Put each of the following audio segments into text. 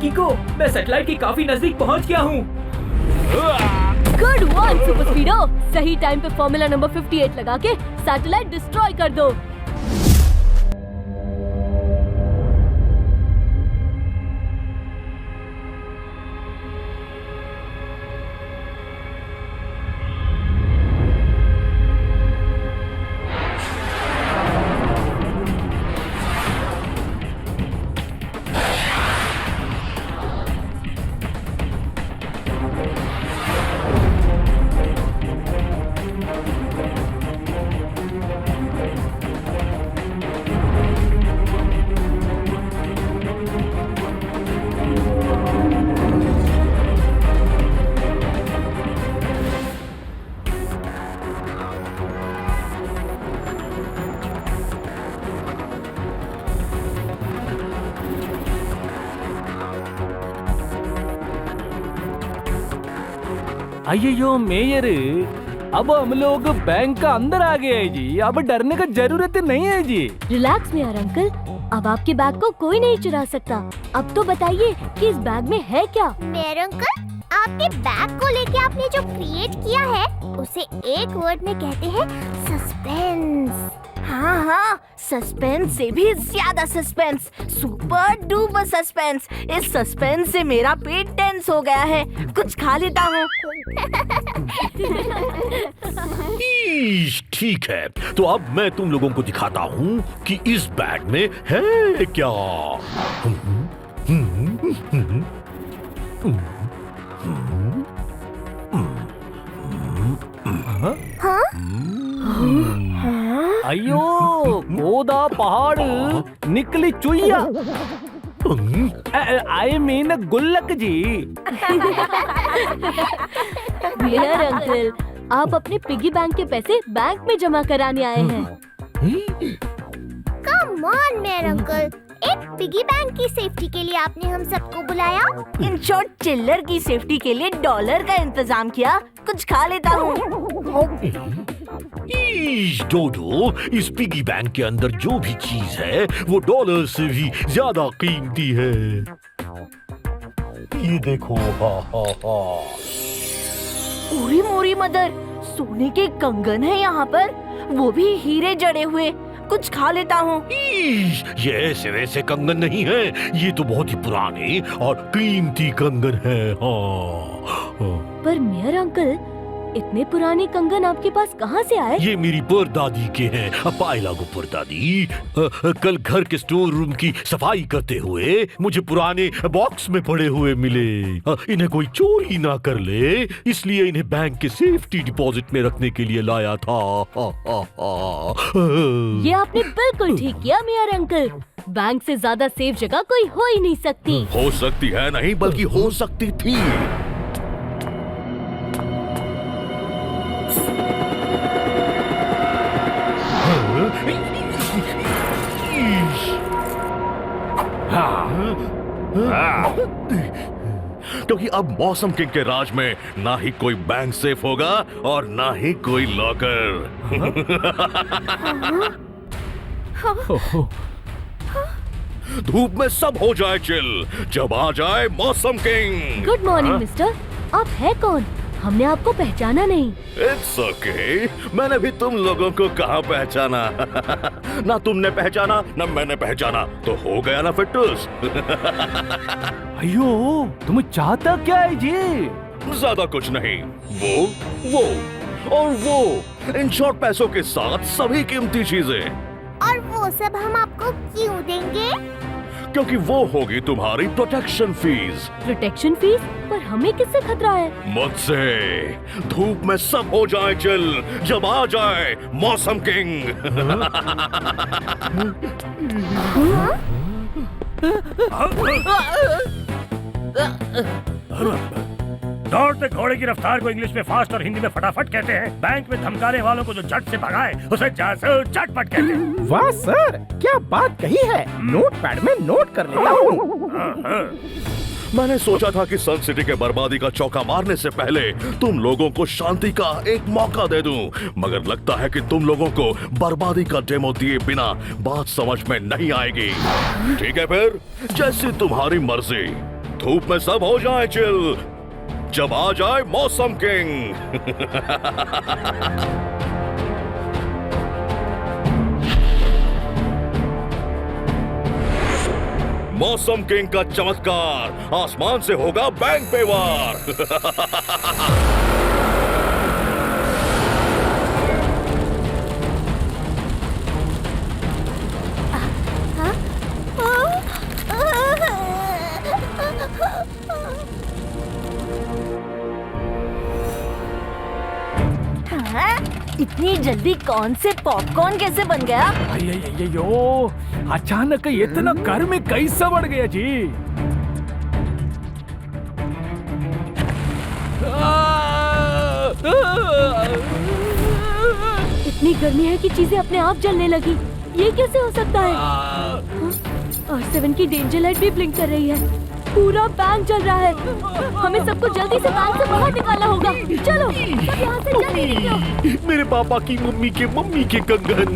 किको, मैं सैटेलाइट के काफी नजदीक पहुंच गया हूँ। गुड वन सुपर स्पीडो, सही टाइम पे फॉर्मूला नंबर 58 लगा के सैटेलाइट डिस्ट्रॉय कर दो। अయ్యో मेयर, अब हम लोग बैंक का अंदर आ गए हैं जी। अब डरने का जरूरत नहीं है जी। रिलैक्स मेयर अंकल, अब आपके बैग को कोई नहीं चुरा सकता। अब तो बताइए कि इस बैग में है क्या? मेयर अंकल, आपके बैग को लेके आपने जो क्रिएट किया है उसे एक वर्ड में कहते हैं सस्पेंस। हाँ हाँ, सस्पेंस से भी ज्यादा सस्पेंस, सुपर डुपर सस्पेंस। इस सस्पेंस से मेरा पेट टेंस हो गया है। कुछ खा लेता हूँ। ठीक है, तो अब मैं तुम लोगों को दिखाता हूँ कि इस बैग में है क्या। अयो गोदा पहाड़ निकली चुईया। आई मीन गुल्लक जी। मेयर अंकल, आप अपने पिगी बैंक के पैसे बैंक में जमा कराने आए हैं। कम ऑन मेयर अंकल, एक पिगी बैंक की सेफ्टी के लिए आपने हम सबको बुलाया। इन शॉर्ट, चिल्लर की सेफ्टी के लिए डॉलर का इंतजाम किया। कुछ खा लेता हूँ। डोडो, इस पिगी बैंक के अंदर जो भी चीज है वो डॉलर से भी ज्यादा कीमती है। ये देखो। पूरी मोरी मदर, सोने के कंगन है यहाँ पर, वो भी हीरे जड़े हुए। कुछ खा लेता हूँ। ये ऐसे वैसे कंगन नहीं है, ये तो बहुत ही पुराने और कीमती कंगन है। हाँ। पर मेयर अंकल, इतने पुराने कंगन आपके पास कहाँ से आए? ये मेरी परदादी के हैं। पायला को परदादी कल घर के स्टोर रूम की सफाई करते हुए मुझे पुराने बॉक्स में पड़े हुए मिले। इन्हें कोई चोरी ना कर ले, इसलिए इन्हें बैंक के सेफ्टी डिपॉजिट में रखने के लिए लाया था। ये आपने बिल्कुल ठीक किया मेयर अंकल। बैंक से ज्यादा सेफ जगह कोई हो ही नहीं सकती। हो सकती है नहीं, बल्कि हो सकती थी। क्योंकि अब मौसम किंग के राज में ना ही कोई बैंक सेफ होगा और ना ही कोई लॉकर। धूप में सब हो जाए चिल, जब आ जाए मौसम किंग। गुड मॉर्निंग मिस्टर, आप है कौन? हमने आपको पहचाना नहीं। इट्स ओके, मैंने भी तुम लोगों को कहाँ पहचाना। ना तुमने पहचाना ना मैंने पहचाना, तो हो गया ना फिट्टूस। अयो, तुम्हें चाहता क्या है जी? ज्यादा कुछ नहीं, वो और वो, इन शॉर्ट पैसों के साथ सभी कीमती चीजें। और वो सब हम आपको क्यों देंगे? क्योंकि वो होगी तुम्हारी प्रोटेक्शन फीस। Protection fees? पर हमें किससे खतरा है? मुझसे। धूप में सब हो जाए चिल, जब आ जाए मौसम किंग। दौड़ते घोड़े की रफ्तार को इंग्लिश में फास्ट और हिंदी में फटाफट कहते हैं। बैंक में धमकाने वालों को जो झट से भगाए उसे जासूस झटपट कहते हैं। वाह सर, क्या बात कही है। नोटपैड में नोट कर लेता हूँ। मैंने सोचा था कि सन सिटी के बर्बादी का चौका मारने से पहले तुम लोगों को शांति का एक मौका दे दूं, मगर लगता है कि तुम लोगों को बर्बादी का डेमो दिए बिना बात समझ में नहीं आएगी। ठीक है फिर, जैसी तुम्हारी मर्जी। धूप में सब हो जाए चिल, जब आ जाए मौसम किंग। मौसम किंग का चमत्कार, आसमान से होगा बैंक पे वार। इतनी जल्दी कौन से पॉपकॉर्न कैसे बन गया? अयो, अचानक इतना घर में कैसा बढ़ गया जी? इतनी गर्मी है कि चीजें अपने आप जलने लगी। ये कैसे हो सकता है? R7 की डेंजर लाइट भी ब्लिंक कर रही है। पूरा बैंक जल रहा है। हमें सबको जल्दी से बैंक से बाहर निकालना होगा। चलो, सब यहाँ से जल्दी निकलो। मेरे पापा की मम्मी के कंगन,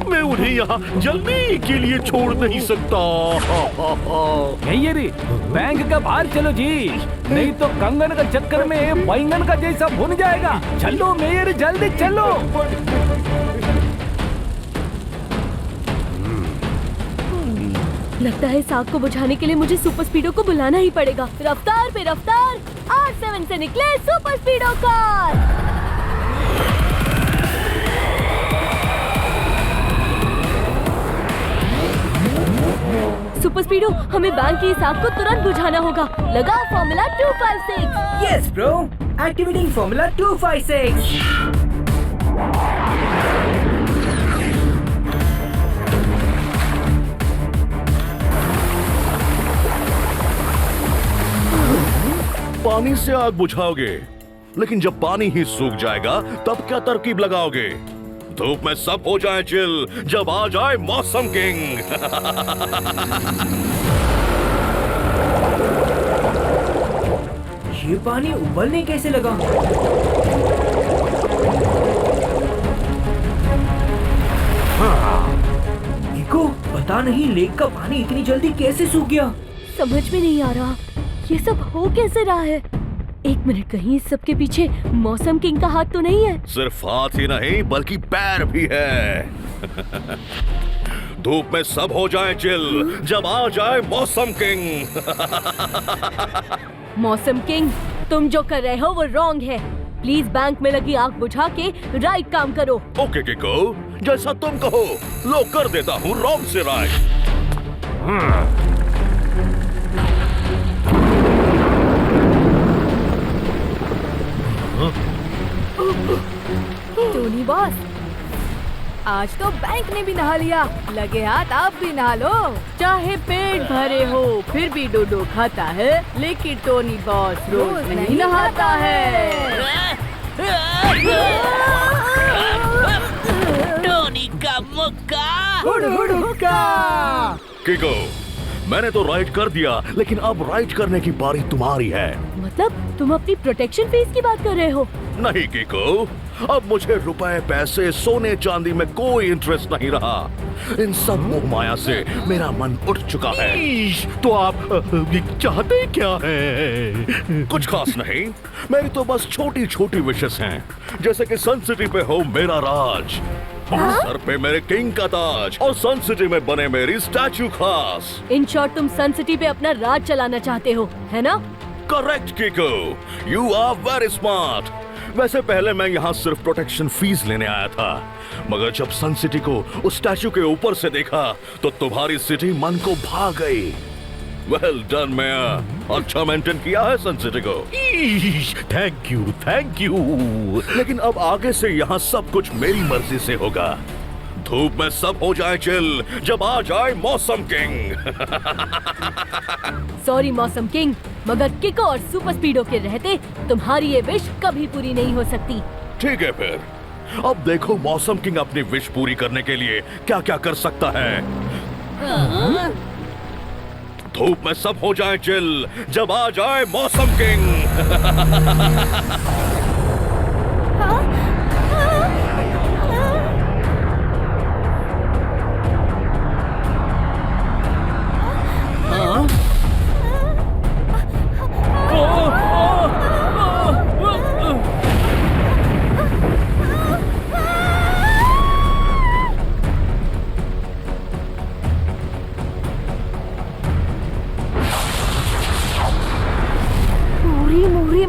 मैं उन्हें यहाँ जलने के लिए छोड़ नहीं सकता। नहीं रे, बैंक का बाहर चलो जी, नहीं तो कंगन का चक्कर में बैंगन का जैसा भुन जाएगा। चलो मेयर, जल्दी चलो। लगता है इस आग को बुझाने के लिए मुझे सुपर स्पीडो को बुलाना ही पड़ेगा। रफ्तार पे रफ्तार, R7 से निकले सुपर स्पीडो कार। सुपर स्पीडो, हमें बैंक की इस आग को तुरंत बुझाना होगा। लगा formula 256। Yes bro, activating formula 256। पानी से आग बुझाओगे, लेकिन जब पानी ही सूख जाएगा तब क्या तरकीब लगाओगे? धूप में सब हो जाए चिल, जब आ जाए मौसम किंग। ये पानी उबलने कैसे लगा? निको, पता नहीं लेक का पानी इतनी जल्दी कैसे सूख गया। समझ में नहीं आ रहा, ये सब हो कैसे रहा है? एक मिनट, कहीं इस सब के पीछे मौसम किंग का हाथ तो नहीं है? सिर्फ हाथ ही नहीं बल्कि पैर भी है। धूप में सब हो जाए चिल, जब आ जाए मौसम किंग। मौसम किंग, तुम जो कर रहे हो वो रॉन्ग है। प्लीज बैंक में लगी आग बुझा के राइट काम करो। ओके किको, जैसा तुम कहो। लो कर देता हूँ रॉन्ग से राइट। टोनी बॉस, आज तो बैंक ने भी नहा लिया। लगे हाथ आप भी नहा लो। चाहे पेट भरे हो फिर भी डोडो खाता है, लेकिन टोनी बॉस रोज नहीं नहाता है। टोनी का मुक्का। किको, मैंने तो राइट कर दिया, लेकिन अब राइट करने की बारी तुम्हारी है। मतलब तुम अपनी प्रोटेक्शन फीस की बात कर रहे हो? नहीं किको, अब मुझे रुपए, पैसे, सोने चांदी में कोई इंटरेस्ट नहीं रहा। इन सब मोह माया से मेरा मन उठ चुका है। तो आप चाहते क्या है? कुछ खास नहीं, मेरी तो बस छोटी छोटी विशेष हैं, जैसे कि सन सिटी पे हो मेरा राज, और सर पे मेरे किंग का ताज, और सन सिटी में बने मेरी स्टैचू खास। इन शॉर्ट, तुम सन सिटी पे अपना राज चलाना चाहते हो, है ना? Correct Kicko, you are very smart. वैसे पहले मैं यहाँ सिर्फ प्रोटेक्शन फीस लेने आया था, मगर जब सन सिटी को उस स्टैचू के ऊपर से देखा तो तुम्हारी सिटी मन को भा गई। वेल डन मैया, अच्छा मेंटेन किया है सन सिटी को। Thank you, thank you. लेकिन अब आगे से यहाँ सब कुछ मेरी मर्जी से होगा। धूप में सब हो जाए चिल, जब आ जाए मौसम किंग। सॉरी मौसम किंग, मगर किको और सुपर स्पीडो के रहते तुम्हारी ये विश कभी पूरी नहीं हो सकती। ठीक है फिर, अब देखो मौसम किंग अपनी विश पूरी करने के लिए क्या क्या कर सकता है। धूप में सब हो जाए चिल, जब आ जाए मौसम किंग।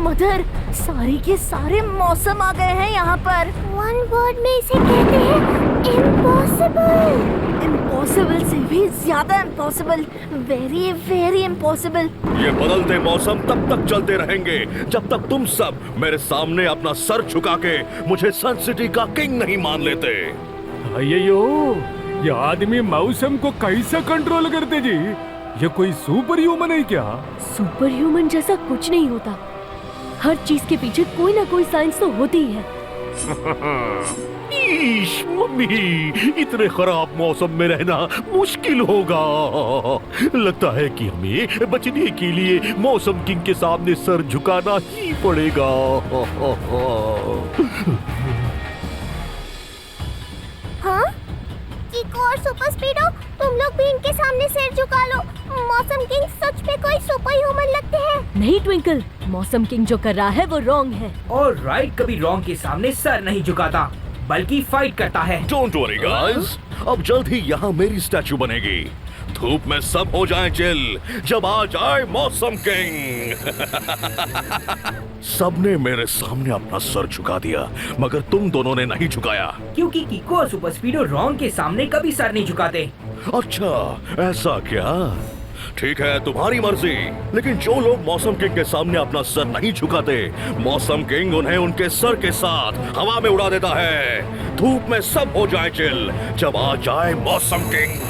मदर, सारे के सारे मौसम आ गए हैं यहाँ पर। वन वर्ड में इसे कहते हैं इम्पॉसिबल। इम्पॉसिबल से भी ज्यादा इम्पॉसिबल, वेरी वेरी इम्पॉसिबल। ये बदलते मौसम तब तक चलते रहेंगे जब तक तुम सब मेरे सामने अपना सर झुका के मुझे सन सिटी का किंग नहीं मान लेते। अय्यो, ये आदमी मौसम को कैसे कंट्रोल करते जी? ये कोई सुपर ह्यूमन है क्या? सुपर ह्यूमन जैसा कुछ नहीं होता, हर चीज के पीछे कोई ना कोई साइंस तो होती ही है। ईश, मम्मी, इतने खराब मौसम में रहना मुश्किल होगा। लगता है कि हमें बचने के लिए मौसम किंग के सामने सर झुकाना ही पड़ेगा। हाँ? किको और सुपर स्पीडो, तुम लोग भी इनके सामने सिर झुका लो। मौसम किंग सच में कोई सुपर ह्यूमन लगते हैं। नहीं ट्विंकल, मौसम किंग जो कर रहा है वो रॉन्ग है। और राइट कभी रॉन्ग के सामने सर नहीं झुकाता, बल्कि फाइट करता है। डोंट वरी गाइस, अब जल्द ही यहाँ मेरी स्टैचू बनेगी। धूप में सब हो जाए चिल, जब आ जाए मौसम किंग। सबने मेरे सामने अपना सर झुका दिया, मगर तुम दोनों ने नहीं झुकाया। क्योंकि किको और सुपर स्पीडो रॉन्ग के सामने कभी सर नहीं झुकाते। अच्छा, ऐसा क्या? ठीक है, तुम्हारी मर्जी। लेकिन जो लोग मौसम किंग के सामने अपना सर नहीं झुकाते, मौसम किंग उन्हें उनके सर के साथ हवा में उड़ा देता है। धूप में सब हो जाए चिल, जब आ जाए मौसम किंग।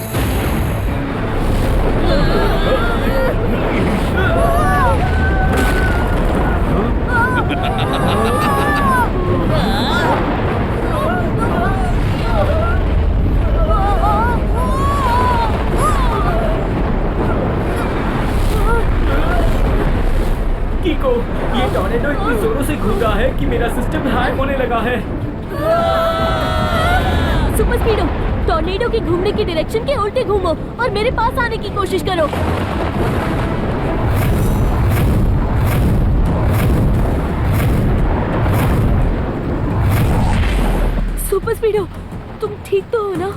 किको, ये टॉर्नेडो इतनी जोरों से घूम रहा है कि मेरा सिस्टम हैंग होने लगा है। सुपर स्पीडो, टॉर्नेडो के घूमने की डायरेक्शन के उल्टे घूमो और मेरे पास आने की कोशिश करो। सुपर स्पीडो, तुम ठीक तो हो ना?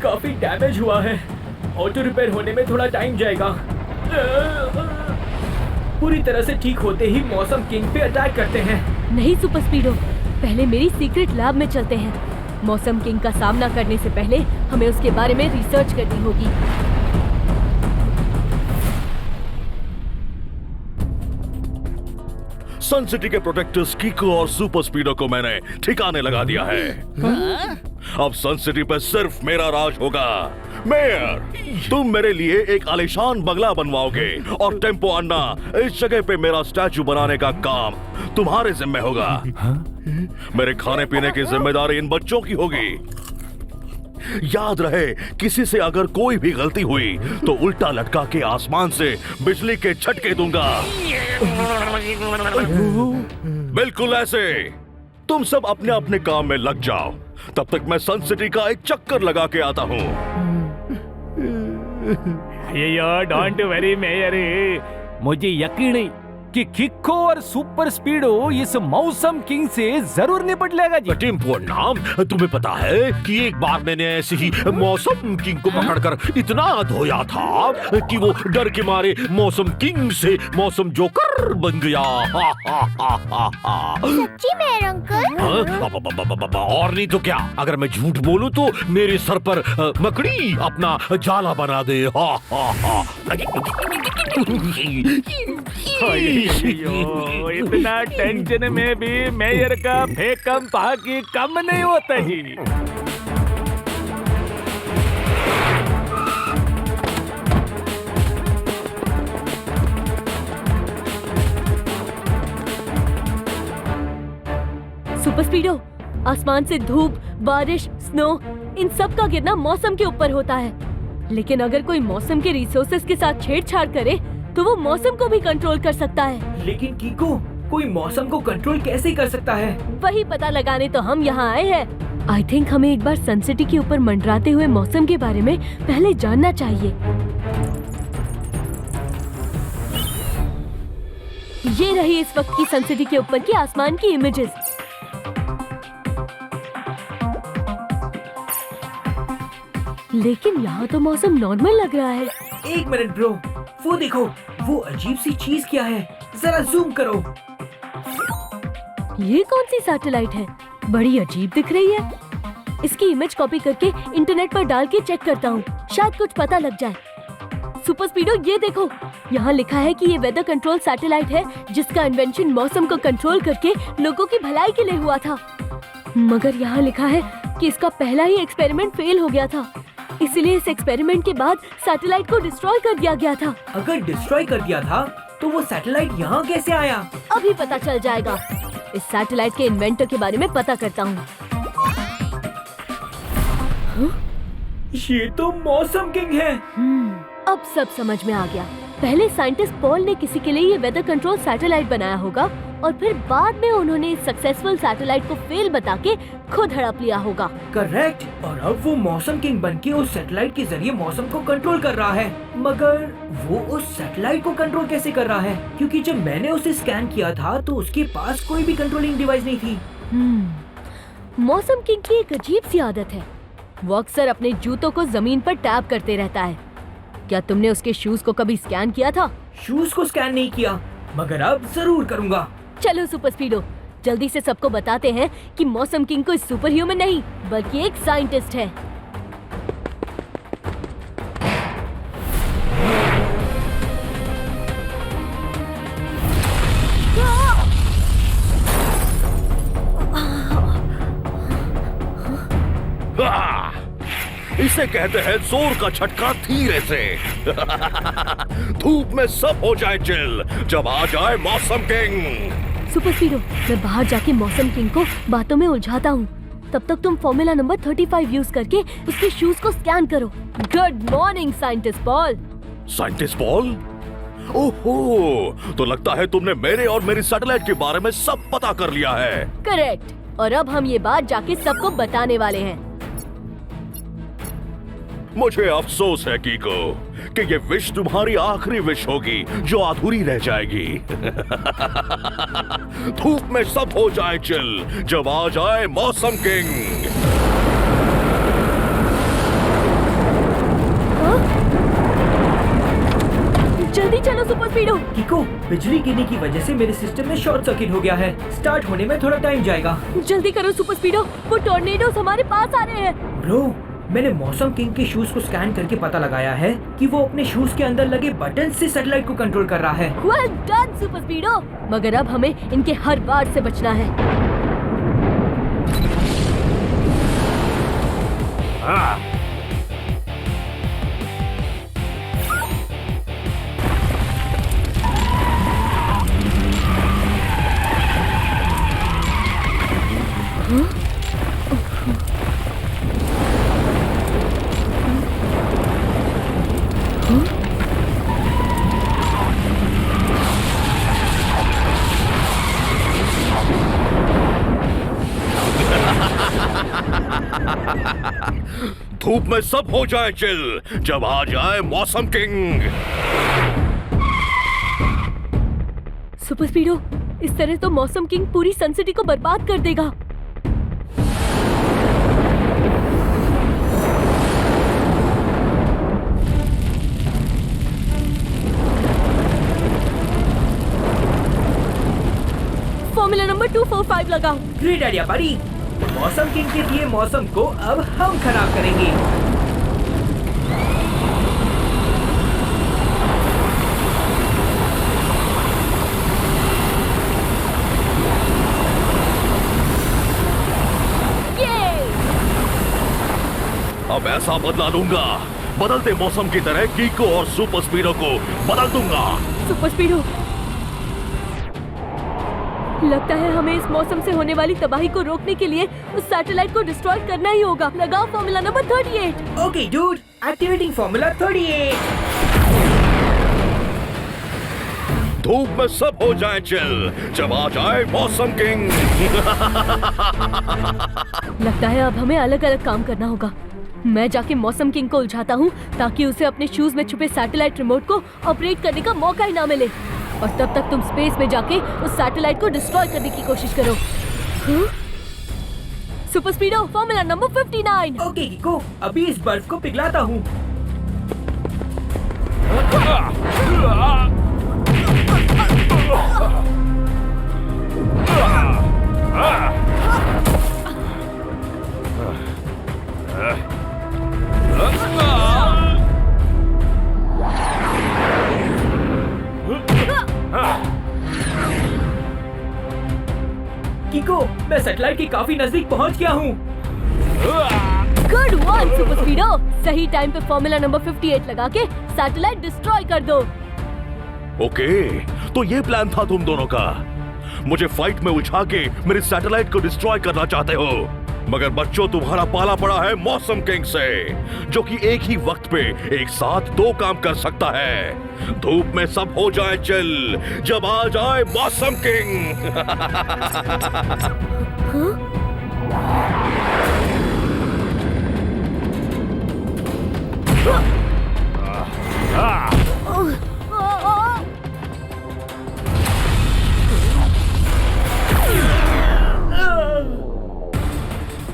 काफी डैमेज हुआ है, ऑटो रिपेयर होने में थोड़ा टाइम जाएगा। पूरी तरह से ठीक होते ही मौसम किंग पे अटैक करते हैं। नहीं सुपर स्पीडो, पहले मेरी सीक्रेट लैब में चलते हैं। मौसम किंग का सामना करने से पहले हमें उसके बारे में रिसर्च करनी होगी। सन सिटी के प्रोटेक्टर्स किको और सुपर स्पीडो को मैंने ठिकाने लगा दिया है। अब सन सिटी पे सिर्फ मेरा राज होगा। मेयर, तुम मेरे लिए एक आलीशान बंगला बनवाओगे और टेम्पो अन्ना, इस जगह पे मेरा स्टैचू बनाने का काम तुम्हारे जिम्मे होगा। मेरे खाने पीने की जिम्मेदारी इन बच्चों की होगी। याद रहे, किसी से अगर कोई भी गलती हुई तो उल्टा लटका के आसमान से बिजली के झटके दूंगा। बिल्कुल ऐसे। तुम सब अपने अपने काम में लग जाओ, तब तक मैं सन सिटी का एक चक्कर लगा के आता हूँ। ये डोंट वरी मेयर, मुझे यकीन है कि किको और सुपर स्पीडो इस मौसम किंग से जरूर निपट लेगा जी। टेम्पो नाम, तुम्हें पता है कि एक बार मैंने ऐसे ही मौसम किंग को पकड़कर इतना धोया था कि वो डर के मारे मौसम किंग से मौसम जोकर बन गया। सच्ची में अंकल? और नहीं तो क्या, अगर मैं झूठ बोलूं तो मेरे सर पर मकड़ी अपना जाला बना दे। अयो, इतना टेंशन में भी मेयर का फेकम पाकी कम नहीं होता जी। सुपर स्पीडो, आसमान से धूप, बारिश, स्नो, इन सब का गिरना मौसम के ऊपर होता है। लेकिन अगर कोई मौसम के रिसोर्सेज के साथ छेड़छाड़ करे तो वो मौसम को भी कंट्रोल कर सकता है। लेकिन कीको, कोई मौसम को कंट्रोल कैसे कर सकता है? वही पता लगाने तो हम यहाँ आए हैं। आई थिंक हमें एक बार सन सिटी के ऊपर मंडराते हुए मौसम के बारे में पहले जानना चाहिए। ये रही इस वक्त की सन सिटी के ऊपर की आसमान की इमेजेस। लेकिन यहाँ तो मौसम नॉर्मल लग रहा है। एक मिनट ब्रो, वो देखो, वो अजीब सी चीज क्या है? जरा जूम करो। ये कौन सी सैटेलाइट है? बड़ी अजीब दिख रही है। इसकी इमेज कॉपी करके इंटरनेट पर डाल के चेक करता हूँ, शायद कुछ पता लग जाए। सुपर स्पीडो, ये देखो, यहाँ लिखा है कि ये वेदर कंट्रोल सैटेलाइट है जिसका इन्वेंशन मौसम को कंट्रोल करके लोगों की भलाई के लिए हुआ था। मगर यहाँ लिखा है कि इसका पहला ही एक्सपेरिमेंट फेल हो गया था, इसलिए इस एक्सपेरिमेंट के बाद सैटेलाइट को डिस्ट्रॉय कर दिया गया था। अगर डिस्ट्रॉय कर दिया था तो वो सैटेलाइट यहाँ कैसे आया? अभी पता चल जाएगा। इस सैटेलाइट के इन्वेंटर के बारे में पता करता हूँ। ये तो मौसम किंग है। अब सब समझ में आ गया। पहले साइंटिस्ट पॉल ने किसी के लिए ये वेदर कंट्रोल सैटेलाइट बनाया होगा और फिर बाद में उन्होंने इस सक्सेसफुल सैटेलाइट को फेल बता के खुद हड़प लिया होगा। करेक्ट। और अब वो मौसम किंग बनके उस सैटेलाइट के जरिए मौसम को कंट्रोल कर रहा है। मगर वो उस सैटेलाइट को कंट्रोल कैसे कर रहा है? क्योंकि जब मैंने उसे स्कैन किया था तो उसके पास कोई भी कंट्रोलिंग डिवाइस नहीं थी। मौसम किंग की एक अजीब सी आदत है, वो अक्सर अपने जूतों को जमीन पर टैप करते रहता है। क्या तुमने उसके शूज को कभी स्कैन किया था? शूज को स्कैन नहीं किया, मगर अब जरूर करूँगा। चलो सुपर स्पीडो, जल्दी से सबको बताते हैं कि मौसम किंग कोई सुपर ह्यूमन नहीं बल्कि एक साइंटिस्ट है। इसे कहते हैं जोर का झटका धीरे से। धूप में सब हो जाए चिल जब आ जाए मौसम किंग। सुपर स्पीडो, मैं बाहर जाके मौसम किंग को बातों में उलझाता हूँ। तब तक तुम फॉर्मूला नंबर 35 यूज करके उसके शूज को स्कैन करो। Good morning scientist Paul. Scientist Paul? ओहो, तो लगता है तुमने मेरे और मेरी सैटेलाइट के बारे में सब पता कर लिया है। करेक्ट। और अब हम ये बात जाके सबको बताने वाले हैं। मुझे अफसोस है कीको कि ये विश तुम्हारी आखिरी विश होगी जो अधूरी रह जाएगी। धूप में सब हो जाए चिल जब आ जाए मौसम किंग। जल्दी चलो सुपर स्पीडो। कीको, बिजली गिरने की वजह से मेरे सिस्टम में शॉर्ट सर्किट हो गया है। स्टार्ट होने में थोड़ा टाइम जाएगा। जल्दी करो सुपर स्पीडो, वो टॉर्नेडोज हमारे पास आ रहे हैं। ब्रो, मैंने मौसम किंग के शूज को स्कैन करके पता लगाया है कि वो अपने शूज के अंदर लगे बटन से सैटेलाइट को कंट्रोल कर रहा है। Well done super स्पीडो। मगर अब हमें इनके हर बार से बचना है। धूप में सब हो जाए चिल जब आ जाए मौसम किंग। सुपर स्पीडो, इस तरह तो मौसम किंग पूरी सन सिटी को बर्बाद कर देगा। फॉर्मूला नंबर 245 लगाओ। ग्रेट आइडिया बड़ी। मौसम किंग के दिए मौसम को अब हम खराब करेंगे। अब ऐसा बदला लूंगा, बदलते मौसम की तरह कीको और सुपर स्पीडो को बदल दूंगा। सुपर स्पीडो, लगता है हमें इस मौसम से होने वाली तबाही को रोकने के लिए उस सैटेलाइट को डिस्ट्रॉय करना ही होगा। लगाओ formula number 38। Okay dude, activating formula 38। धूप में सब हो जाए चिल, जब आ जाए मौसम किंग। लगता है अब हमें अलग अलग काम करना होगा। मैं जाके मौसम किंग को उलझाता हूँ ताकि उसे अपने शूज में छुपे सैटेलाइट रिमोट को ऑपरेट करने का मौका ही ना मिले। और तब तक तुम स्पेस में जाके उस सैटेलाइट को डिस्ट्रॉय करने की कोशिश करो। Super स्पीडो, formula number 59। ओके कीको, अभी इस बर्फ को पिघलाता हूँ। कीको, मैं सैटेलाइट के काफी नजदीक पहुंच गया हूँ। गुड वन सुपर स्पीडो, सही टाइम पे फॉर्मूला नंबर 58 लगा के सैटेलाइट डिस्ट्रॉय कर दो। ओके, तो ये प्लान था तुम दोनों का। मुझे फाइट में उलझा के मेरे सैटेलाइट को डिस्ट्रॉय करना चाहते हो, मगर बच्चों तुम्हारा पाला पड़ा है मौसम किंग से, जो कि एक ही वक्त पे एक साथ दो काम कर सकता है। धूप में सब हो जाए चिल, जब आ जाए मौसम किंग।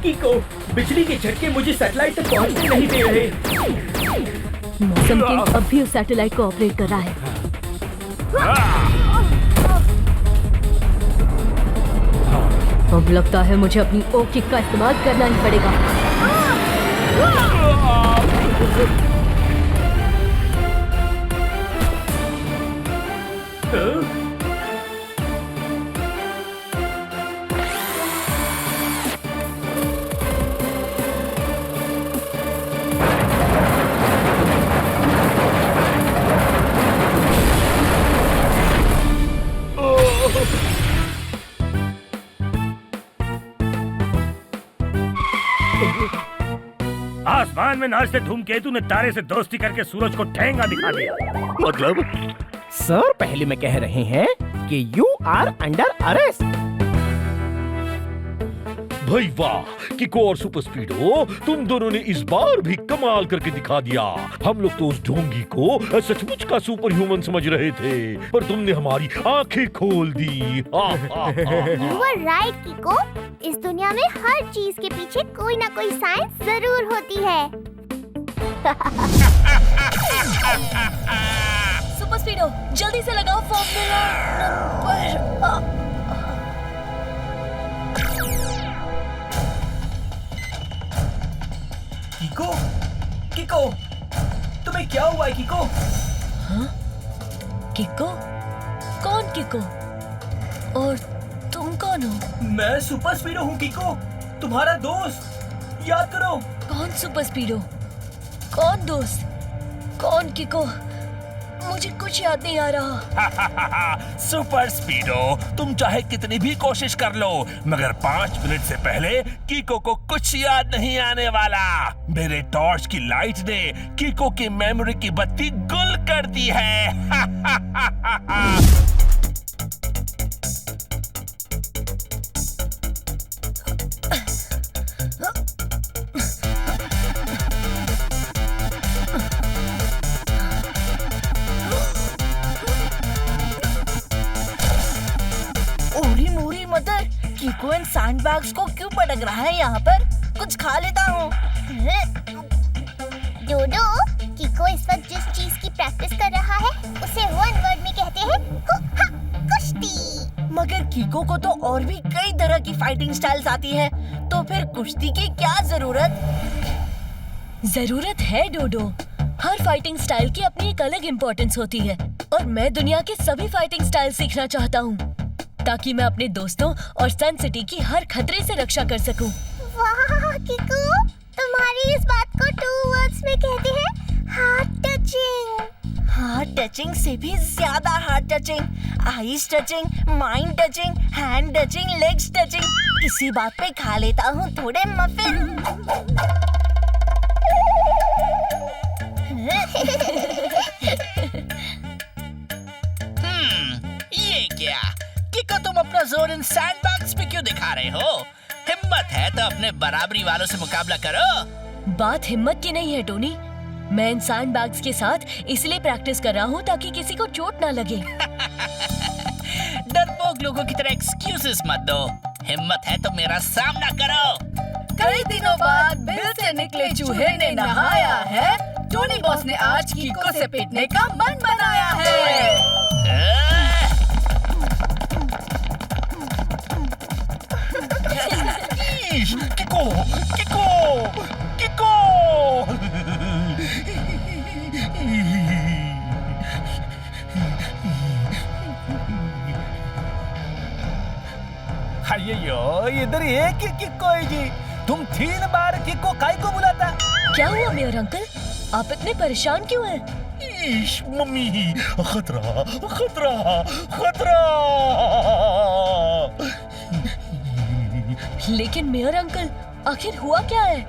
कीको, बिजली के झटके मुझे सैटेलाइट तक पहुंचने नहीं दे रहे। मौसम किंग अब भी उस सैटेलाइट को ऑपरेट कर रहा है। अब लगता है मुझे अपनी ओ किक का इस्तेमाल करना ही पड़ेगा। आसमान में नाचते धूमकेतु ने तारे से दोस्ती करके सूरज को ठेंगा दिखा दिया। मतलब सर, पहले में कह रहे हैं कि यू आर अंडर अरेस्ट। भाई वाह, कीको और सुपर स्पीडो, तुम दोनों ने इस बार भी कमाल करके दिखा दिया। हम लोग तो उस ढोंगी को सचमुच का सुपर ह्यूमन समझ रहे थे, पर तुमने हमारी आंखें खोल दी। You were right, कीको। इस दुनिया में हर चीज के पीछे कोई ना कोई साइंस जरूर होती है। सुपर स्पीडो, जल्दी से लगाओ फॉर्मूला नंबर। कीको, कीको, तुम्हें क्या हुआ है कीको? हाँ? किको? कौन किको? और तुम कौन हो? मैं सुपर स्पीडो हूँ कीको, तुम्हारा दोस्त। याद करो। कौन सुपर स्पीडो? कौन दोस्त? कौन किको? मुझे कुछ याद नहीं आ रहा। सुपर स्पीडो, तुम चाहे कितनी भी कोशिश कर लो, मगर 5 मिनट से पहले कीको को कुछ याद नहीं आने वाला। मेरे टॉर्च की लाइट ने कीको की मेमोरी की बत्ती गुल कर दी है। कीको इन सैंडबैग्स को क्यों पटक रहा है यहाँ पर? कुछ खा लेता हूँ। डोडो, कीको इस वक्त जिस चीज की प्रैक्टिस कर रहा है उसे 1 वर्ड में कहते हैं कुश्ती। मगर कीको को तो और भी कई तरह की फाइटिंग स्टाइल्स आती है, तो फिर कुश्ती की क्या जरूरत? जरूरत है डोडो। हर फाइटिंग स्टाइल की अपनी एक अलग इम्पोर्टेंस होती है, और मैं दुनिया के सभी फाइटिंग स्टाइल सीखना चाहता हूँ, ताकि मैं अपने दोस्तों और सन सिटी की हर खतरे से रक्षा कर सकूं। वाह कीको, तुम्हारी इस बात को टचिंग से भी ज्यादा heart touching, eyes touching, mind touching, hand touching, legs touching. इसी बात पे खा लेता हूँ थोड़े मफिन। ये क्या किको, तुम अपना जोर इन सैंडबैग्स पे क्यों दिखा रहे हो? हिम्मत है तो अपने बराबरी वालों से मुकाबला करो। बात हिम्मत की नहीं है टोनी, मैं इन सैंडबैग्स के साथ इसलिए प्रैक्टिस कर रहा हूँ ताकि किसी को चोट ना लगे। डरपोक लोगों की तरह एक्सक्यूजेस मत दो। हिम्मत है तो मेरा सामना करो। कई दिनों बाद बिल से निकले चूहे ने नहाया है। टोनी बॉस ने आज कीको से पीटने का मन बनाया है। किको, किको, किको। अయ్యయ్యో इधर एक ही किको है जी। तुम 3 बार किको काय को बुलाता? क्या हुआ मेयर अंकल, आप इतने परेशान क्यों हैं? ईश, मम्मी, खतरा, खतरा, खतरा। लेकिन मेयर अंकल, आखिर हुआ क्या है?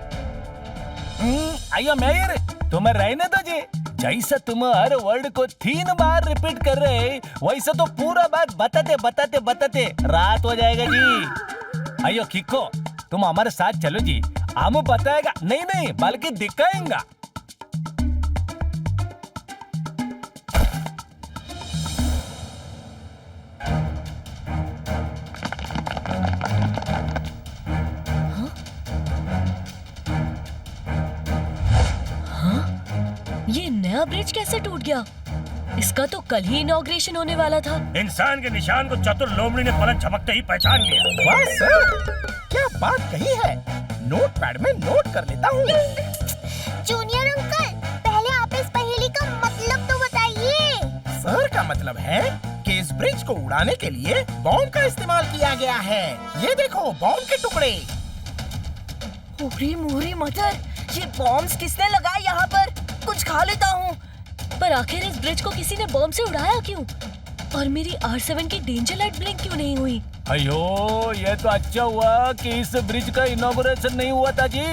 अయ్యో మేయర్, तुम्हें रहने दो जी। जैसा तुम हर वर्ड को 3 बार रिपीट कर रहे, वैसा तो पूरा बात बताते बताते बताते रात हो जाएगा जी। अयो किको, तुम हमारे साथ चलो जी, हम बताएगा नहीं नहीं बल्कि दिखाएंगा। ये नया ब्रिज कैसे टूट गया? इसका तो कल ही इनॉग्रेशन होने वाला था। इंसान के निशान को चतुर लोमड़ी ने पलक झपकते ही पहचान लिया। वाह सर, क्या बात कही है। नोटपैड में नोट कर लेता हूँ। जूनियर अंकल, पहले आप इस पहेली का मतलब तो बताइए। सर का मतलब है कि इस ब्रिज को उड़ाने के लिए बॉम्ब का इस्तेमाल किया गया है। ये देखो बॉम्ब के टुकड़े। पूरी मोरी मटर, ये बॉम्ब्स किसने लगाए यहाँ पर? कुछ खा लेता हूँ। पर आखिर इस ब्रिज को किसी ने बॉम्ब से उड़ाया क्यों? और मेरी R7 की डेंजर लाइट ब्लिंक क्यों नहीं हुई? अयो, ये तो अच्छा हुआ कि इस ब्रिज का इनॉग्रेशन नहीं हुआ था जी।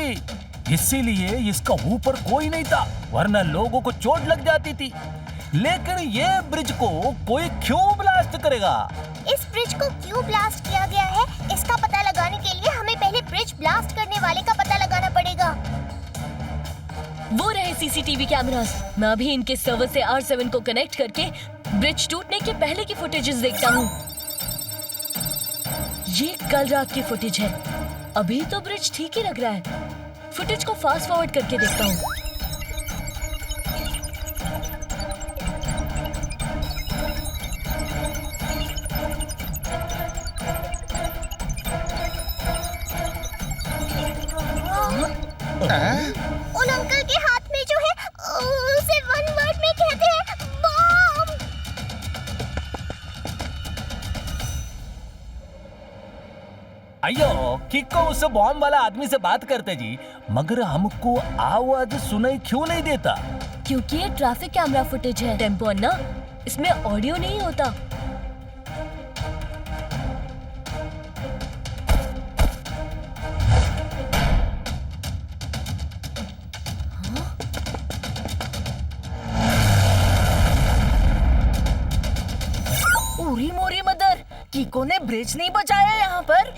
इसीलिए इसका ऊपर कोई नहीं था, वरना लोगों को चोट लग जाती थी। लेकिन ये ब्रिज को कोई क्यों ब्लास्ट करेगा? इस ब्रिज को क्यों ब्लास्ट किया गया है, इसका पता लगाने के लिए हमें पहले ब्रिज ब्लास्ट करने वाले का पता लगाना पड़ेगा। वो रहे सीसीटीवी कैमरास। मैं अभी इनके सर्वर से R7 को कनेक्ट करके ब्रिज टूटने के पहले की फुटेजेस देखता हूँ। ये कल रात की फुटेज है। अभी तो ब्रिज ठीक ही लग रहा है। फुटेज को फास्ट फॉरवर्ड करके देखता हूँ। उन अंकल के हाथ में जो है उसे 1 वर्ड में कहते हैं बॉम्ब। अयो किको, उस बॉम्ब वाला आदमी से बात करते जी, मगर हमको आवाज सुनाई क्यों नहीं देता? क्योंकि ये ट्रैफिक कैमरा फुटेज है टेम्पो अन्ना, इसमें ऑडियो नहीं होता। पूरी मोरी मदर, कीको ने ब्रिज नहीं बचाया यहाँ पर।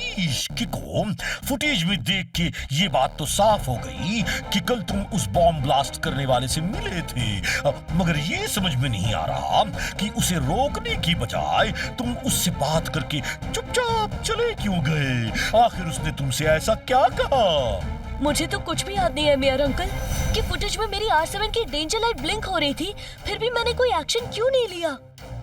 किको, फुटेज में देख के ये बात तो साफ हो गई कि कल तुम उस बॉम्ब ब्लास्ट करने वाले से मिले थे, मगर ये समझ में नहीं आ रहा कि उसे रोकने की बजाय तुम उससे बात करके चुपचाप चले क्यों गए। आखिर उसने तुमसे ऐसा क्या कहा? मुझे तो कुछ भी याद नहीं है मेयर अंकल कि फुटेज में मेरी R7 की डेंजर लाइट ब्लिंक हो रही थी, फिर भी मैंने कोई एक्शन क्यों नहीं लिया?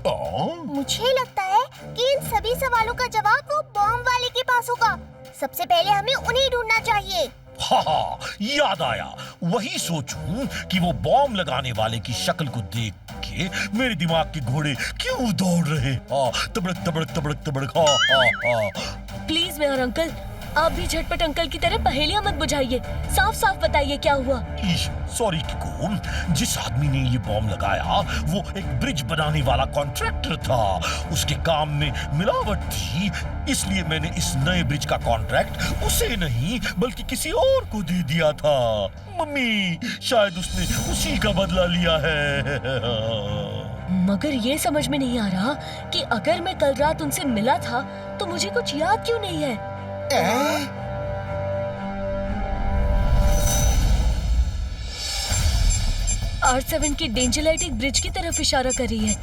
मुझे लगता है कि इन सभी सवालों का जवाब वो बॉम्ब वाले के पास होगा। सबसे पहले हमें उन्हें ढूंढना चाहिए। हाँ, याद आया। वही सोचूं कि वो बॉम्ब लगाने वाले की शक्ल को देख के मेरे दिमाग के घोड़े क्यों दौड़ रहे। तबड़क तबड़क तबड़क तबड़क। प्लीज मेयर अंकल, आप भी झटपट अंकल की तरह पहेलियां मत बुझाइए, साफ साफ बताइए क्या हुआ। सॉरी किको, जिस आदमी ने ये बॉम्ब लगाया वो एक ब्रिज बनाने वाला कॉन्ट्रैक्टर था। उसके काम में मिलावट थी, इसलिए मैंने इस नए ब्रिज का कॉन्ट्रैक्ट उसे नहीं बल्कि किसी और को दे दिया था। मम्मी, शायद उसने उसी का बदला लिया है। मगर ये समझ में नहीं आ रहा कि अगर मैं कल रात उनसे मिला था तो मुझे कुछ याद क्यों नहीं है। R7 की डेंजर लाइट एक ब्रिज की तरफ इशारा कर रही है।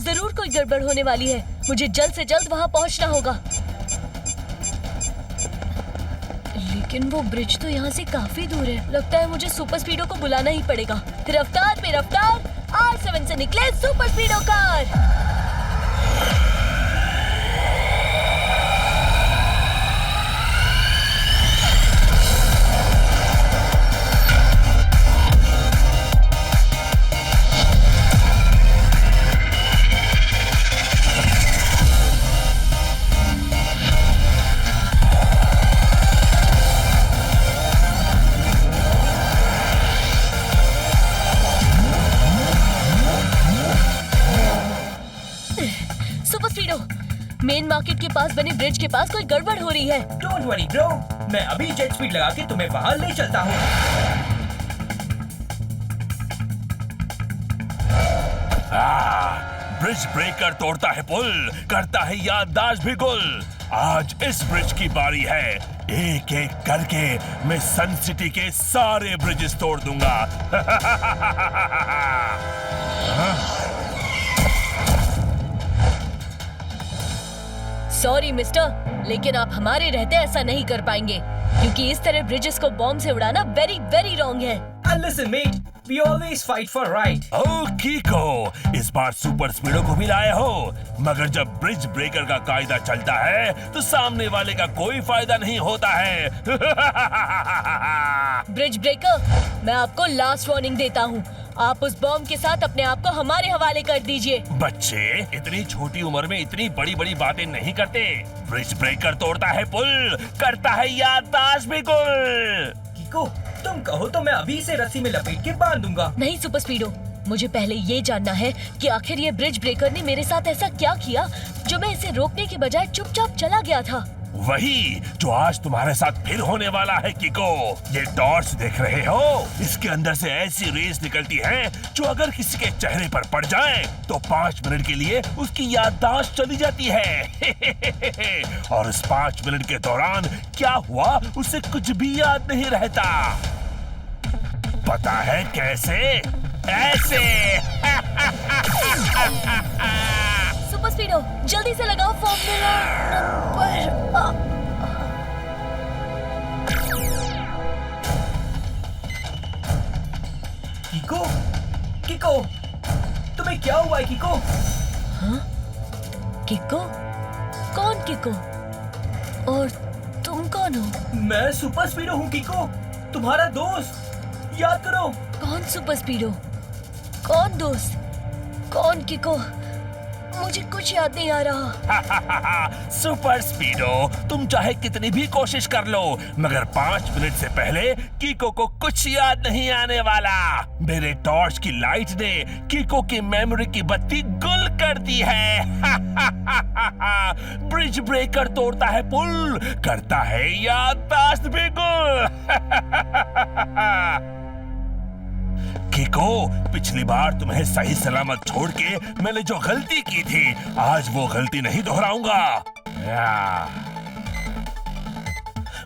जरूर कोई गड़बड़ होने वाली है, मुझे जल्द से जल्द वहां पहुंचना होगा। लेकिन वो ब्रिज तो यहाँ से काफी दूर है। लगता है मुझे सुपर स्पीडो को बुलाना ही पड़ेगा। रफ्तार पे रफ्तार, R7 से निकले सुपर स्पीडो कार। मेन मार्केट के पास बने ब्रिज के पास कोई गड़बड़ हो रही है। डोंट वरी ब्रो, मैं अभी जेट स्पीड लगा के तुम्हें वहां ले चलता हूँ। ब्रिज ब्रेकर तोड़ता है पुल, करता है याददाश्त भी गुल। आज इस ब्रिज की बारी है, एक एक करके मैं सन सिटी के सारे ब्रिजेस तोड़ दूंगा। सॉरी मिस्टर, लेकिन आप हमारे रहते ऐसा नहीं कर पाएंगे, क्योंकि इस तरह ब्रिजेस को बॉम्ब से उड़ाना वेरी वेरी रॉन्ग है। Listen mate, we always fight for right. Oh Kicko, इस बार सुपर स्पीडो को भी लाए हो, मगर जब ब्रिज ब्रेकर का कायदा चलता है तो सामने वाले का कोई फायदा नहीं होता है। ब्रिज ब्रेकर, मैं आपको लास्ट वार्निंग देता हूँ, आप उस बॉम्ब के साथ अपने आप को हमारे हवाले कर दीजिए। बच्चे इतनी छोटी उम्र में इतनी बड़ी बड़ी बातें नहीं करते। ब्रिज ब्रेकर तोड़ता है पुल, करता है याददाश्त भी गुल। कीको, तुम कहो तो मैं अभी इसे रस्सी में लपेट के बांध दूंगा। नहीं सुपर स्पीडो, मुझे पहले ये जानना है कि आखिर ये ब्रिज ब्रेकर ने मेरे साथ ऐसा क्या किया जो मैं इसे रोकने के बजाय चुपचाप चला गया था। वही जो आज तुम्हारे साथ फिर होने वाला है कीको। ये टॉर्च देख रहे हो, इसके अंदर से ऐसी रेस निकलती है जो अगर किसी के चेहरे पर पड़ जाए तो 5 मिनट के लिए उसकी याददाश्त चली जाती है। और इस 5 मिनट के दौरान क्या हुआ उसे कुछ भी याद नहीं रहता। पता है कैसे? ऐसे। सुपर स्पीडो, जल्दी से लगाओ फॉर्मूला नंबर। कीको, कीको, तुम्हें क्या हुआ है कीको? हाँ? किको? कौन किको? और तुम कौन हो? मैं सुपर स्पीडो हूँ कीको, तुम्हारा दोस्त। याद करो। कौन सुपर स्पीडो? कौन दोस्त? कौन किको? मुझे कुछ याद नहीं आ रहा। सुपर स्पीडो, तुम चाहे कितनी भी कोशिश कर लो, मगर 5 मिनट से पहले कीको को कुछ याद नहीं आने वाला। मेरे टॉर्च की लाइट ने कीको की मेमोरी की बत्ती गुल कर दी है। ब्रिज ब्रेकर तोड़ता है पुल, करता है याददाश्त भी गुल। कीको, पिछली बार तुम्हें सही सलामत छोड़ के मैंने जो गलती की थी, आज वो गलती नहीं दोहराऊंगा।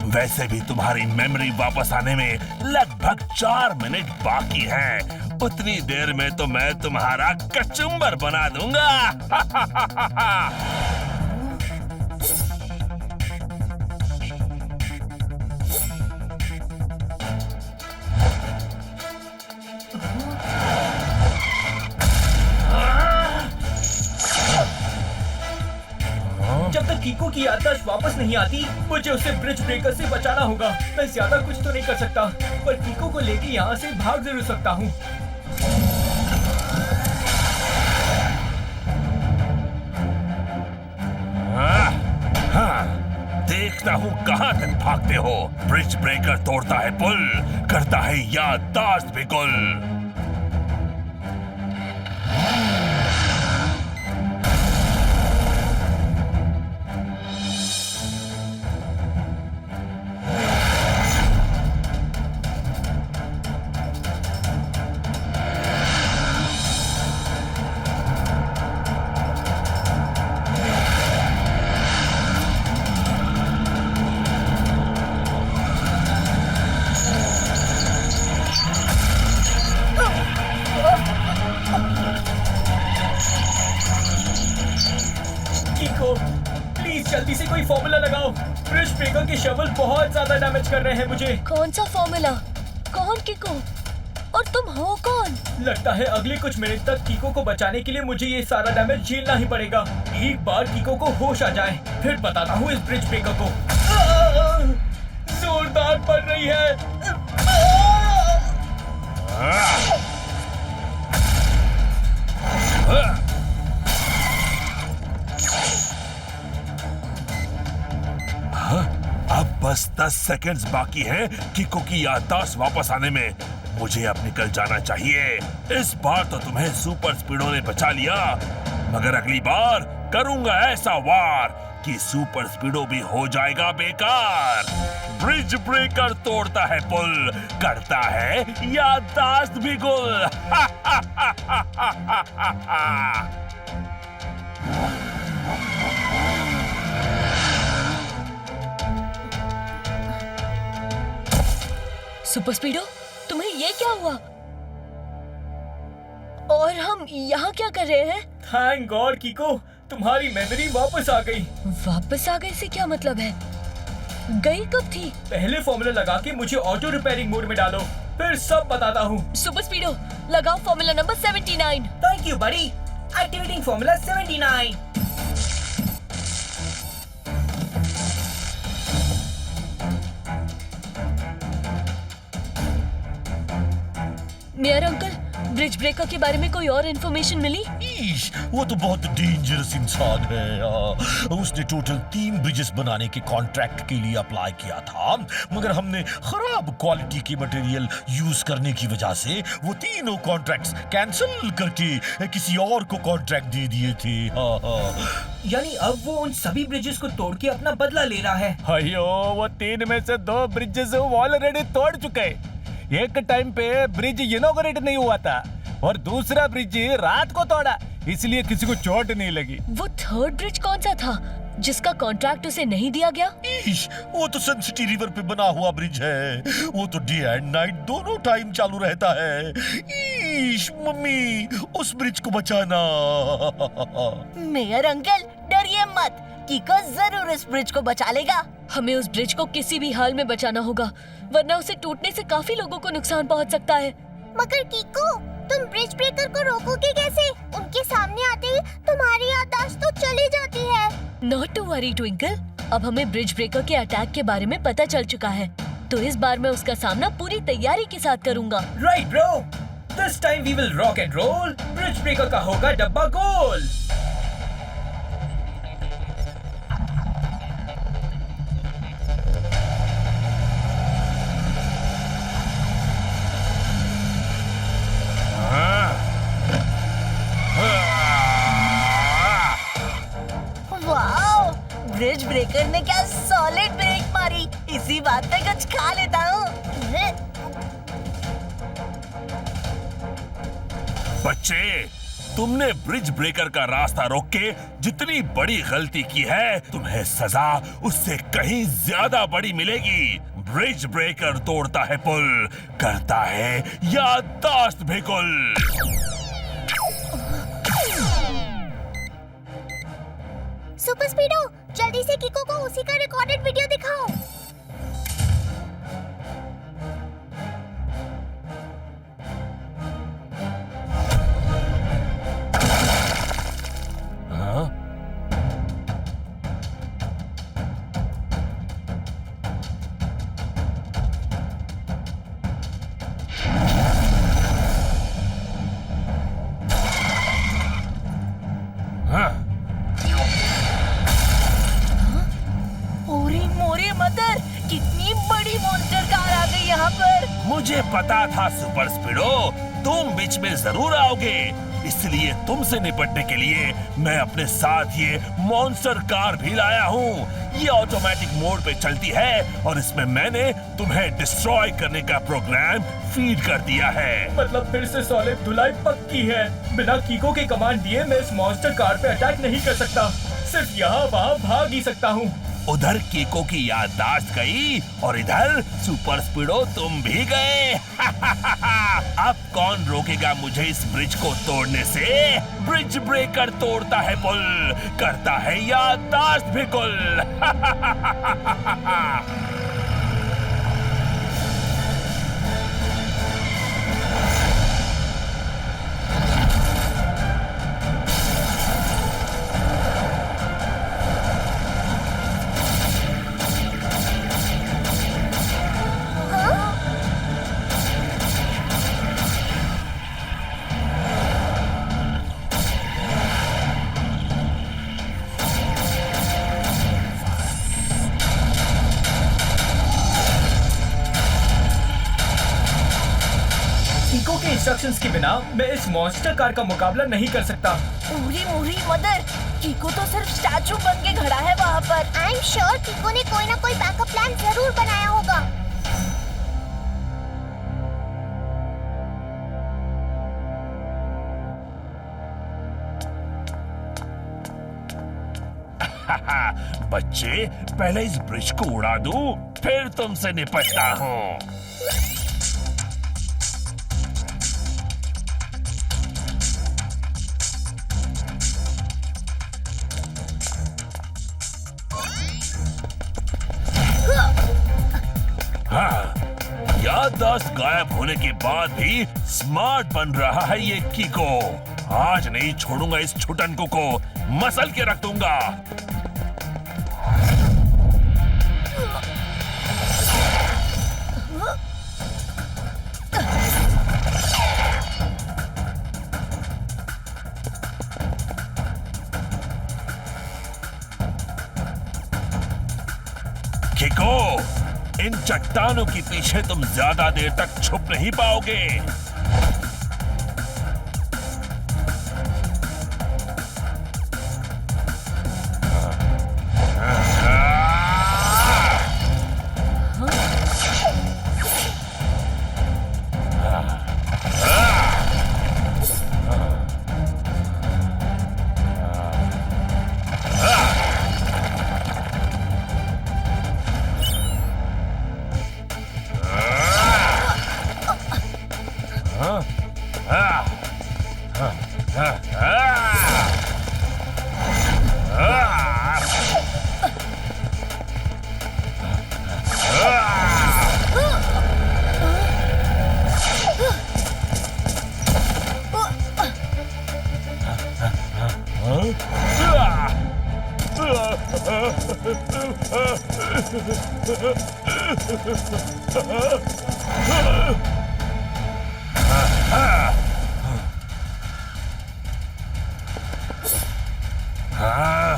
वैसे भी तुम्हारी मेमोरी वापस आने में लगभग 4 मिनट बाकी हैं। उतनी देर में तो मैं तुम्हारा कचुम्बर बना दूंगा। जब तक कीको की याददाश्त वापस नहीं आती, मुझे उसे ब्रिज ब्रेकर से बचाना होगा। मैं ज्यादा कुछ तो नहीं कर सकता, पर कीको को लेके यहाँ से भाग जरूर सकता हूँ। देखता हूँ कहाँ तक भागते हो। ब्रिज ब्रेकर तोड़ता है पुल, करता है याददाश्त भी गुल। कीको, प्लीज जल्दी से कोई फॉर्मूला लगाओ। ब्रिज ब्रेकर के शवल बहुत ज्यादा डैमेज कर रहे हैं मुझे। कौन सा फॉर्मूला? कौन कीको? और तुम हो कौन? लगता है अगले कुछ मिनट तक कीको को बचाने के लिए मुझे ये सारा डैमेज झेलना ही पड़ेगा। एक बार कीको को होश आ जाए, फिर बताता हूँ इस ब्रिज ब्रेकर को। जोरदार पड़ रही है। अब बस 10 सेकंड्स बाकी है कीको की याददाश्त वापस आने में। मुझे अब निकल जाना चाहिए। इस बार तो तुम्हें सुपर स्पीडो ने बचा लिया, मगर अगली बार करूंगा ऐसा वार कि सुपर स्पीडो भी हो जाएगा बेकार। ब्रिज ब्रेकर तोड़ता है पुल, करता है याददाश्त भी गुल। सुपर स्पीडो, तुम्हें ये क्या हुआ? और हम यहाँ क्या कर रहे हैं? थैंक गॉड कीको, तुम्हारी मेमोरी वापस आ गई। वापस आ गई से क्या मतलब है? गई कब थी? पहले फॉर्मूला लगा के मुझे ऑटो रिपेयरिंग मोड में डालो, फिर सब बताता हूँ। सुपर स्पीडो, लगाओ formula number 79। Thank you buddy. Activating formula 79। Mayor uncle, bridge breaker के बारे में कोई और इन्फॉर्मेशन मिली? ईश, वो तो बहुत डेंजरस इंसान है। उसने टोटल 3 ब्रिजेस बनाने के कॉन्ट्रैक्ट के लिए अप्लाई किया था, मगर हमने खराब क्वालिटी के मटेरियल यूज करने की वजह से वो तीनों कॉन्ट्रैक्ट्स कैंसिल करके किसी और को कॉन्ट्रैक्ट दे दिए थे। यानी अब वो उन सभी ब्रिजेस को तोड़ के अपना बदला ले रहा है। अयो, वो 3 में से 2 ब्रिजेस ऑलरेडी तोड़ चुके। एक टाइम पे ब्रिज इनॉग्रेट नहीं हुआ था और दूसरा ब्रिज रात को तोड़ा, इसलिए किसी को चोट नहीं लगी। वो थर्ड ब्रिज कौन सा था जिसका कॉन्ट्रैक्ट उसे नहीं दिया गया? ईश, वो तो सन सिटी रिवर पे बना हुआ ब्रिज है। वो तो डे एंड नाइट दोनों टाइम चालू रहता है। ईश, मम्मी, उस ब्रिज को बचाना। मेयर अंकल, डरिए मत, कीको जरूर इस ब्रिज को बचा लेगा। हमें उस ब्रिज को किसी भी हाल में बचाना होगा, वरना उसे टूटने से काफी लोगों को नुकसान पहुंच सकता है। मगर कीको, तुम ब्रिज ब्रेकर को रोकोगे कैसे? उनके सामने आते ही तुम्हारी याददाश्त तो चली जाती है। नॉट टू वरी ट्विंकल, अब हमें ब्रिज ब्रेकर के अटैक के बारे में पता चल चुका है, तो इस बार मैं उसका सामना पूरी तैयारी के साथ करूंगा। Right bro, this time we will rock and roll. Bridge breaker का होगा डब्बा गोल। वाओ, ब्रिज ब्रेकर ने क्या सॉलिड ब्रेक मारी। इसी बात पे कुछ खा लेता हूँ। बच्चे, तुमने ब्रिज ब्रेकर का रास्ता रोक के जितनी बड़ी गलती की है, तुम्हें सजा उससे कहीं ज्यादा बड़ी मिलेगी। ब्रिज ब्रेकर तोड़ता है पुल, करता है याददाश्त भी गुल। सुपर स्पीडो, जल्दी से कीको को उसी का रिकॉर्डेड वीडियो दिखाओ। मुझे पता था सुपर स्पीडो तुम बीच में जरूर आओगे, इसलिए तुमसे निपटने के लिए मैं अपने साथ ये मॉन्स्टर कार भी लाया हूँ। ये ऑटोमेटिक मोड पे चलती है और इसमें मैंने तुम्हें डिस्ट्रॉय करने का प्रोग्राम फीड कर दिया है। मतलब फिर से सॉलिड धुलाई पक्की है। बिना कीको के कमांड दिए मैं इस मॉन्स्टर कार पे अटैक नहीं कर सकता, सिर्फ यहाँ वहाँ भाग ही सकता हूँ। उधर कीको की याददाश्त गई और इधर सुपर स्पीडो तुम भी गए। अब कौन रोकेगा मुझे इस ब्रिज को तोड़ने से? ब्रिज ब्रेकर तोड़ता है पुल, करता है याददाश्त भी गुल। कीको के इंस्ट्रक्शंस के बिना मैं इस मॉन्स्टर कार का मुकाबला नहीं कर सकता। पूरी मुरी मदर, कीको तो सिर्फ स्टैचू बन के खड़ा है वहाँ पर। आई एम श्योर कीको ने कोई ना कोई बैकअप प्लान जरूर बनाया होगा। बच्चे, पहले इस ब्रिज को उड़ा दूं, फिर तुमसे निपटता हूँ। हाँ, याददाश्त गायब होने के बाद भी स्मार्ट बन रहा है ये कीको। आज नहीं छोड़ूंगा इस छुटनको को, मसल के रख दूंगा। कीको, इन चट्टानों के पीछे तुम ज्यादा देर तक छुप नहीं पाओगे। हाँ,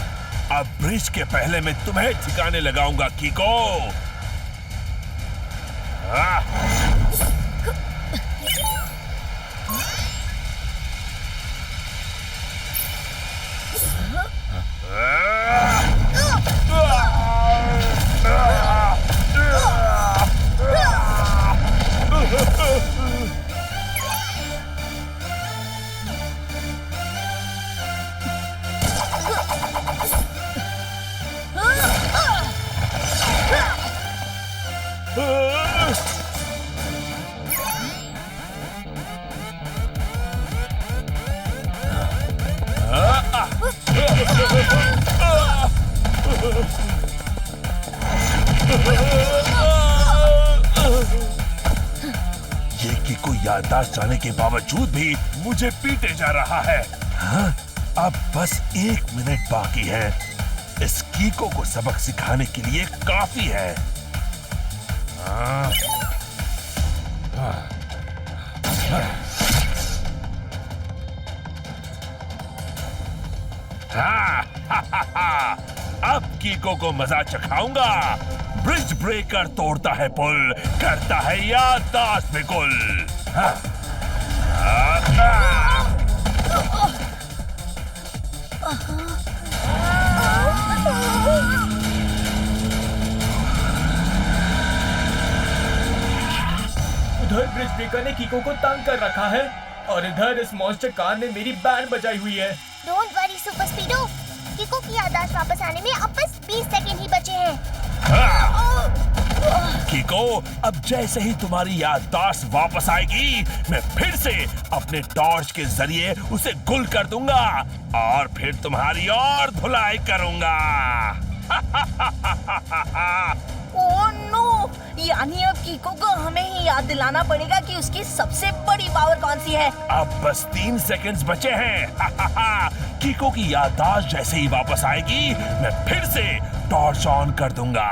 अब ब्रिज के पहले मैं तुम्हें ठिकाने लगाऊंगा कीको। ये कीको याददाश्त जाने के बावजूद भी मुझे पीटे जा रहा है। हाँ, अब बस 1 मिनट बाकी है। इस कीको को सबक सिखाने के लिए काफी है। अब कीको को मजा चखाऊंगा। ब्रिज ब्रेकर तोड़ता है पुल, करता है याददाश्त बिल्कुल। हाँ। उधर ब्रिज ब्रेकर ने कीको को तंग कर रखा है और इधर इस मॉन्स्टर कार ने मेरी बैंड बजाई हुई है। डोंट वरी सुपर स्पीडो, किको की याददाश्त वापस आने में अब बस 20 सेकंड ही बचे हैं। कीको, अब जैसे ही तुम्हारी याददाश्त वापस आएगी, मैं फिर से अपने टॉर्च के जरिए उसे गुल कर दूंगा और फिर तुम्हारी और धुलाई करूंगा। ओह नो, यानी अब कीको को हमें ही याद दिलाना पड़ेगा कि उसकी सबसे बड़ी पावर कौन सी है। अब बस 3 सेकंड्स बचे हैं। कीको की याददाश्त जैसे ही वापस आएगी, मैं फिर से टॉर्च ऑन कर दूंगा।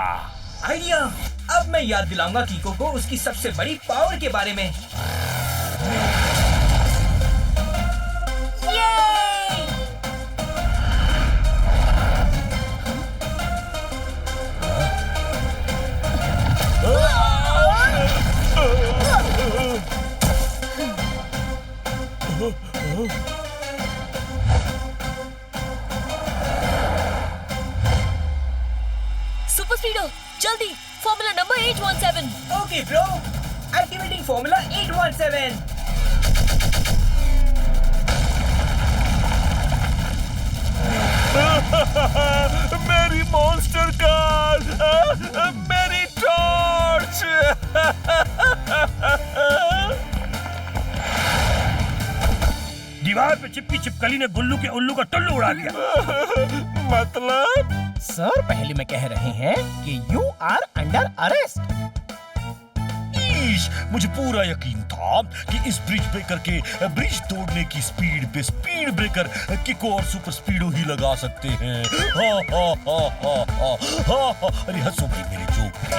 आइडिया, अब मैं याद दिलाऊंगा कीको को उसकी सबसे बड़ी पावर के बारे में। सुपर स्पीडो, जल्दी formula number 817। Okay bro, activating formula 817। मेरी मॉन्स्टर कार, मेरी टॉर्च। दीवार पे चिपकी चिपकली ने गुल्लू के उल्लू का टुल्लू उड़ा दिया। मतलब सर पहले में कह रहे हैं कि यू आर अंडर अरेस्ट। मुझे पूरा यकीन था कि इस ब्रिज ब्रेकर के ब्रिज तोड़ने की स्पीड पे स्पीड ब्रेकर किको और सुपर स्पीडो ही लगा सकते हैं। अरे हंसो भाई मेरे जोक पे।